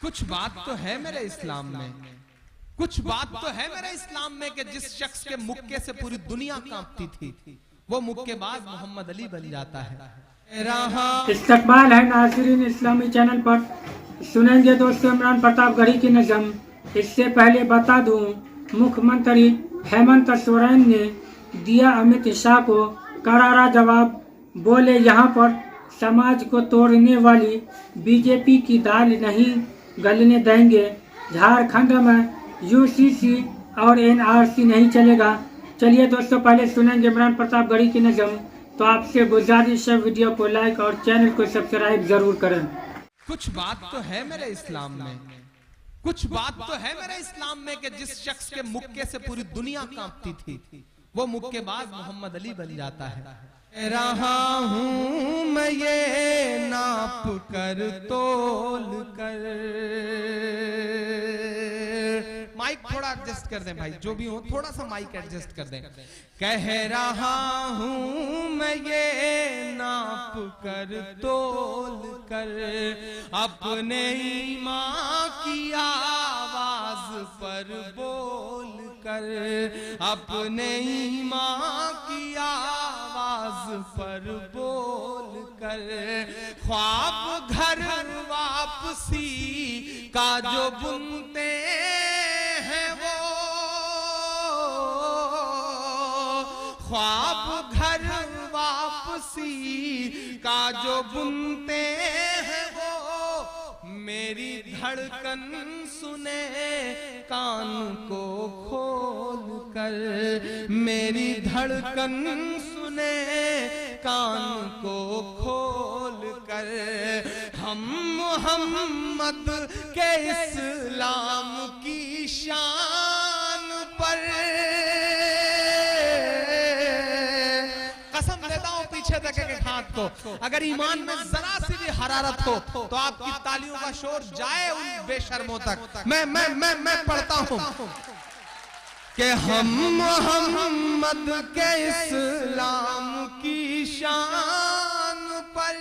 کچھ بات تو ہے میرے اسلام میں، کچھ بات تو ہے میرے اسلام میں کہ جس شخص کے مکے سے پوری دنیا کانپتی تھی وہ مکے باز محمد علی بن جاتا ہے۔ استقبال ہے ناظرین اسلامی چینل پر، سنیں گے دوستو عمران پرتاپ گڑھی کی نظم۔ اس سے پہلے بتا دوں مکھ منتری ہیمنت سورین نے دیا امت شاہ کو کرارا جواب، بولے یہاں پر سماج کو توڑنے والی بی جے پی کی دال نہیں گلنے دیں گے، جھارکھنڈ میں یو سی سی اور این آر سی نہیں چلے گا۔ چلیے دوستو پہلے سنیں گے عمران پرتاپ گڑھی کی نظم، تو آپ سے گزارش ہے ویڈیو کو لائک اور چینل کو سبسکرائب ضرور کریں۔ کچھ بات تو ہے میرے اسلام میں، کچھ بات تو ہے میرے اسلام میں کہ جس شخص کے مکے سے پوری دنیا کانپتی تھی وہ مکے باز محمد علی بن جاتا ہے۔ رہا ہوں میں یہ ناپ کر تول کر، مائک تھوڑا ایڈجسٹ کر دیں بھائی، جو بھی ہو تھوڑا سا مائک ایڈجسٹ کر دیں۔ کہہ رہا ہوں میں یہ ناپ کر تول کر، اپنے ایمان کی آواز پر بول کر، اپنے ایمان کی آواز پر بول کر، خواب گھر واپسی کا جو بنتے ہیں وہ، خواب گھر واپسی کا جو بنتے ہیں وہ، میری دھڑکن سنے کان کو کھول کر، میری دھڑکن سنے کان کو کھول کر، ہم محمد کے اسلام کی شان پر، قسم دیتا ہوں پیچھے تک ایک ہاتھ کو، اگر ایمان میں ذرا سی بھی حرارت ہو تو آپ کی تالیوں کا شور جائے ان بے شرموں تک۔ میں پڑھتا ہوں کہ ہم محمد کے اسلام کی شان پر،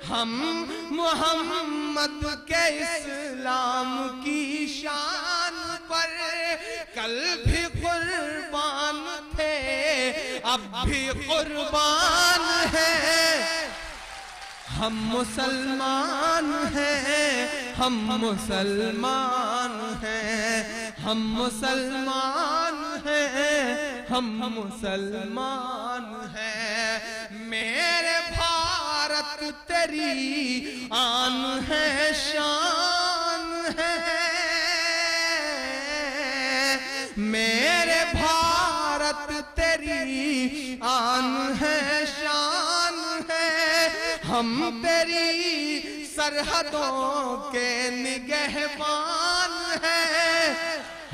ہم محمد کے اسلام کی شان پر، کل بھی قربان تھے اب بھی قربان ہیں، ہم مسلمان ہیں، ہم مسلمان ہیں، ہم مسلمان ہیں، ہم مسلمان ہیں، میرے بھارت تیری آن ہے شان ہے، میرے بھارت تیری آن ہے شان ہے، ہم تیری سرحدوں کے نگہبان ہیں،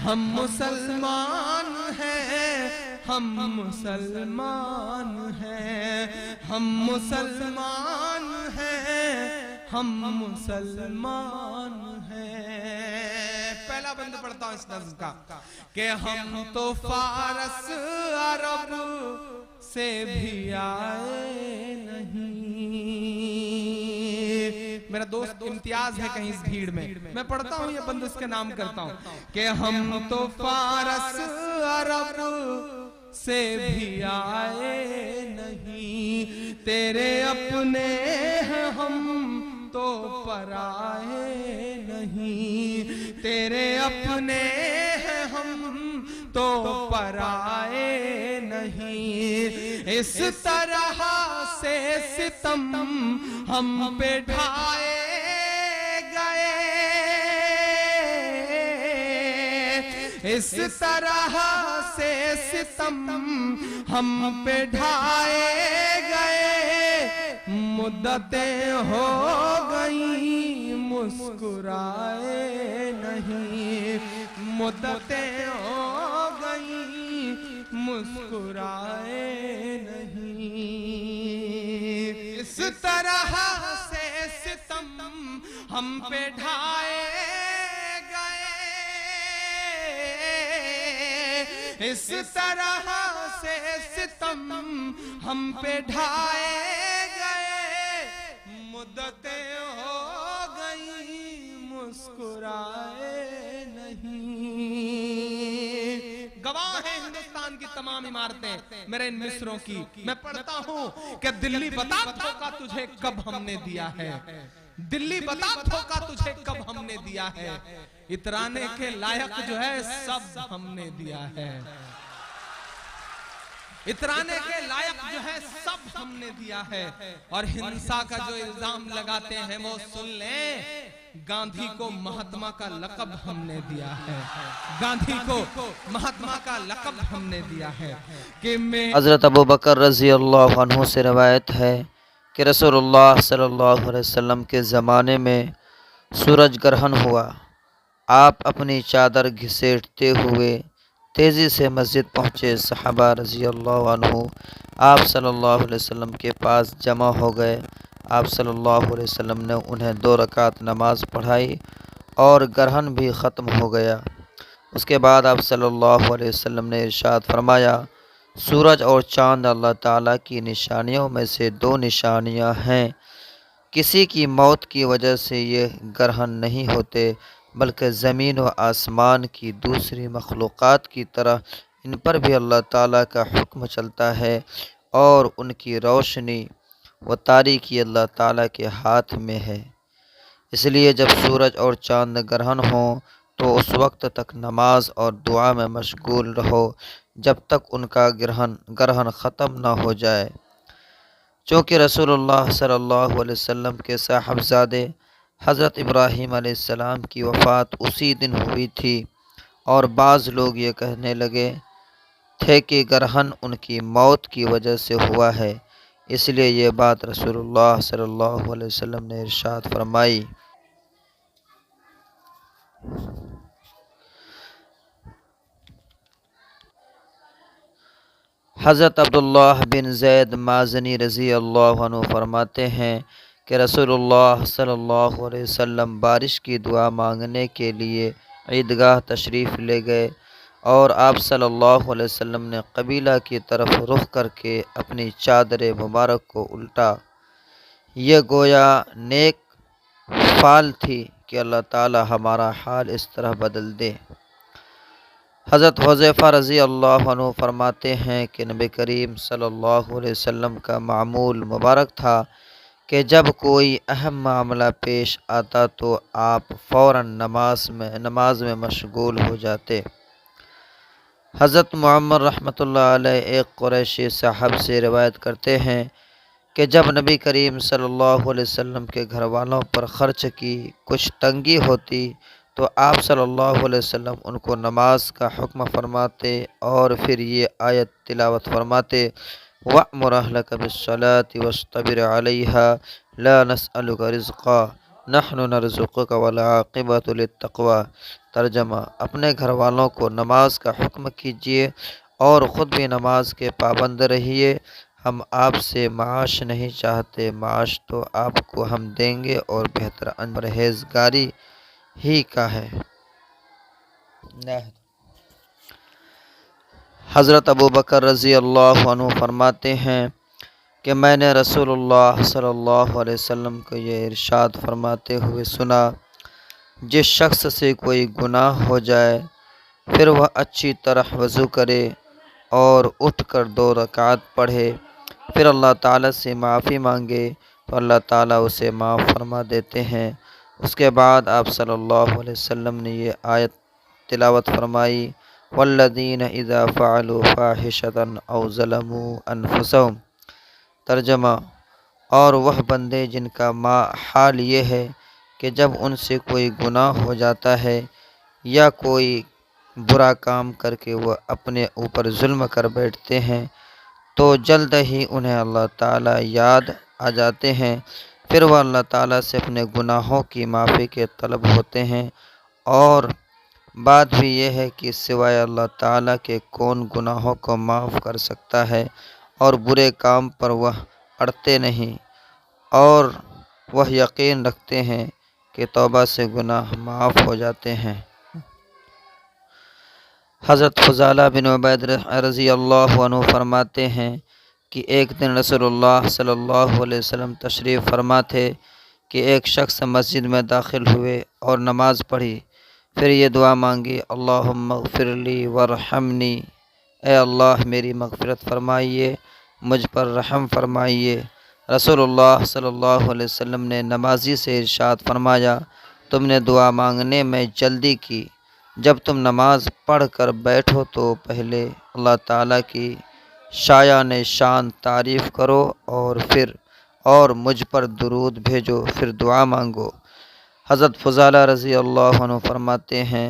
ہم مسلمان ہیں، ہم مسلمان ہیں، ہم مسلمان ہیں، ہم مسلمان ہیں۔ پہلا بند پڑھتا ہوں اس نظم کا کہ ہم تو فارس عرب سے بھی آئے نہیں، میرا دوست امتیاز ہے کہیں اس بھیڑ میں پڑھتا ہوں، یہ بند اس کے نام کرتا ہوں کہ ہم تو فارس عرب سے بھی آئے نہیں، تیرے اپنے ہیں ہم تو پرائے نہیں، تیرے اپنے ہیں ہم تو پرائے نہیں، اس طرح سے ستم ہم پہ ڈھائے گئے، اس طرح سے ستم ہم پہ ڈھائے گئے، مدتیں ہو گئیں مسکرائے نہیں، مدتیں ہو گئیں مسکرائے نہیں، اس طرح سے ستم ہم پہ ڈھائے گئے، اس طرح سے ستم ہم پہ ڈھائے گئے، مدتیں ہو तमाम इमारतें मेरे इन मिसरों की। मैं पढ़ता हूँ कि दिल्ली बता धोखा तुझे कब हमने दिया है, दिल्ली बता धोखा तुझे कब हमने दिया है, इतराने के लायक जो है सब हमने दिया है, इतराने के लायक जो है सब हमने दिया है। और हिंसा का जो इल्जाम लगाते हैं वो सुन लें, गांधी को महात्मा का लक़ब हमने दिया है, गांधी को महात्मा का लक़ब हमने दिया है। कि मैं हज़रत अबू बकर रज़ी अल्लाह अन्हु से रवायत है कि रसूलुल्लाह सल्लल्लाहु अलैहि वसल्लम के ज़माने में सूरज ग्रहण हुआ। आप अपनी चादर घिसेटते हुए तेज़ी से मस्जिद पहुँचे। सहाबा रज़ी अल्लाह अन्हु आप सल्लल्लाहु अलैहि वसल्लम के पास जमा हो गए। आप सल्लल्लाहु अलैहि वसल्लम ने उन्हें 2 रकात नमाज पढ़ाई और ग्रहण भी ख़त्म हो गया। उसके बाद आप सल्लल्लाहु अलैहि वसल्लम ने इरशाद फरमाया, सूरज और चाँद अल्लाह ताला की निशानियों में से 2 निशानियां हैं। किसी की मौत की वजह से ये ग्रहण नहीं होते, बल्कि ज़मीन व आसमान की दूसरी मखलूक़ात की तरह इन पर भी अल्लाह ताला का हुक्म चलता है और उनकी रोशनी व तारीकी अल्लाह ताला के हाथ में है। इसलिए जब सूरज और चाँद ग्रहण हो तो उस वक्त तक नमाज और दुआ में मशगूल रहो जब तक उनका ग्रहण ख़त्म न हो जाए। चूँकि रसूलुल्लाह सल्लल्लाहु अलैहि वसल्लम के साहबजादे हज़रत इब्राहीम अलैहिस्सलाम की वफ़ात उसी दिन हुई थी और बाज़ लोग ये कहने लगे थे कि ग्रहण उनकी मौत की वजह से हुआ है, इसलिए ये बात रसूलुल्लाह सल्लल्लाहु अलैहि वसल्लम ने इरशाद फरमाई। हज़रत अब्दुल्लाह बिन ज़ैद माज़नी रज़ी अल्लाह अन्हु फरमाते हैं कि रसूलुल्लाह सल्लल्लाहु अलैहि वसल्लम बारिश की दुआ मांगने के लिए ईदगाह तशरीफ़ ले गए और आप सल्लल्लाहु अलैहि वसल्लम ने कबीला की तरफ रुख करके अपनी चादर मुबारक को उल्टा। ये गोया नेक फ़ाल थी कि अल्लाह ताला हमारा हाल इस तरह बदल दे। हज़रत हुज़ैफ़ा रज़ी अल्लाह अन्हु फरमाते हैं कि नबी करीम सल्लल्लाहु अलैहि वसल्लम का मामूल मुबारक था कि जब कोई अहम मामला पेश आता तो आप फ़ौरन नमाज में मशगूल हो जाते। हज़रत मुअम्मर रहमतुल्लाह अलैह एक कुरैशी साहब से रिवायत करते हैं कि जब नबी करीम सल्लल्लाहु अलैहि वसल्लम के घर वालों पर ख़र्च की कुछ तंगी होती तो आप सल्लल्लाहु अलैहि वसल्लम उनको नमाज का हुक्म फरमाते और फिर ये आयत तिलावत फरमाते, वअमुर अहलक बिस्सलाति वस्तबिर अलैहा ला नस्अलुका रिज़्क़ा नहनु नरज़ुक़ुका वल आक़िबतु लित्तक़वा। तर्जमा, अपने घर वालों को नमाज का हुक्म कीजिए और ख़ुद भी नमाज के पाबंद रहिए। हम आपसे माश नहीं चाहते, माश तो आपको हम देंगे और बेहतर परहेज़गारी ही का है। हज़रत अबू बकर रज़ी अल्लाह अन्हु फरमाते हैं कि मैंने रसूलुल्लाह सल्लल्लाहु अलैहि वसल्लम को ये इरशाद फरमाते हुए सुना, जिस शख्स से कोई गुनाह हो जाए फिर वह अच्छी तरह वज़ू करे और उठकर 2 रकात पढ़े, फिर अल्लाह ताला से माफ़ी मांगे तो अल्लाह ताला उसे माफ़ फरमा देते हैं। उसके बाद आप सल्लल्लाहु अलैहि वसल्लम ने ये आयत तिलावत फरमाई, वल्लज़ीन इज़ा फ़अलू फ़ाहिशतन औ ज़लमू अनफुसहुम। तर्जमा, और वह बंदे जिनका हाल ये है कि जब उनसे कोई गुनाह हो जाता है या कोई बुरा काम करके वह अपने ऊपर जुल्म कर बैठते हैं तो जल्द ही उन्हें अल्लाह ताला याद आ जाते हैं, फिर वह अल्लाह ताला से अपने गुनाहों की माफ़ी के तलब होते हैं। और बात भी यह है कि सिवाय अल्लाह ताला के कौन गुनाहों को माफ़ कर सकता है, और बुरे काम पर वह अड़ते नहीं और वह यकीन रखते हैं कि तौबा से गुनाह माफ़ हो जाते हैं। हज़रत फ़ुज़ाला बिन उबैद रज़ी अल्लाह अन्हु फरमाते हैं कि एक दिन रसूलुल्लाह सल्लल्लाहु अलैहि वसल्लम तशरीफ़ फरमा थे कि एक शख्स मस्जिद में दाखिल हुए और नमाज़ पढ़ी, फिर ये दुआ मांगी, अल्लाहुम्मा ग़फ़िरली वरहमनी, اے اللہ میری مغفرت فرمائیے، مجھ پر رحم فرمائیے۔ رسول اللہ صلی اللہ علیہ وسلم نے نمازی سے ارشاد فرمایا، تم نے دعا مانگنے میں جلدی کی، جب تم نماز پڑھ کر بیٹھو تو پہلے اللہ تعالیٰ کی شایان شان تعریف کرو اور مجھ پر درود بھیجو، پھر دعا مانگو۔ حضرت فضالہ رضی اللہ عنہ فرماتے ہیں،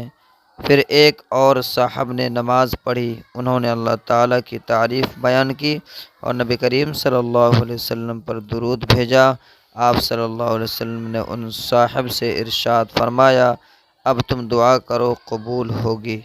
پھر ایک اور صاحب نے نماز پڑھی، انہوں نے اللہ تعالیٰ کی تعریف بیان کی اور نبی کریم صلی اللہ علیہ وسلم پر درود بھیجا۔ آپ صلی اللہ علیہ وسلم نے ان صاحب سے ارشاد فرمایا، اب تم دعا کرو، قبول ہوگی۔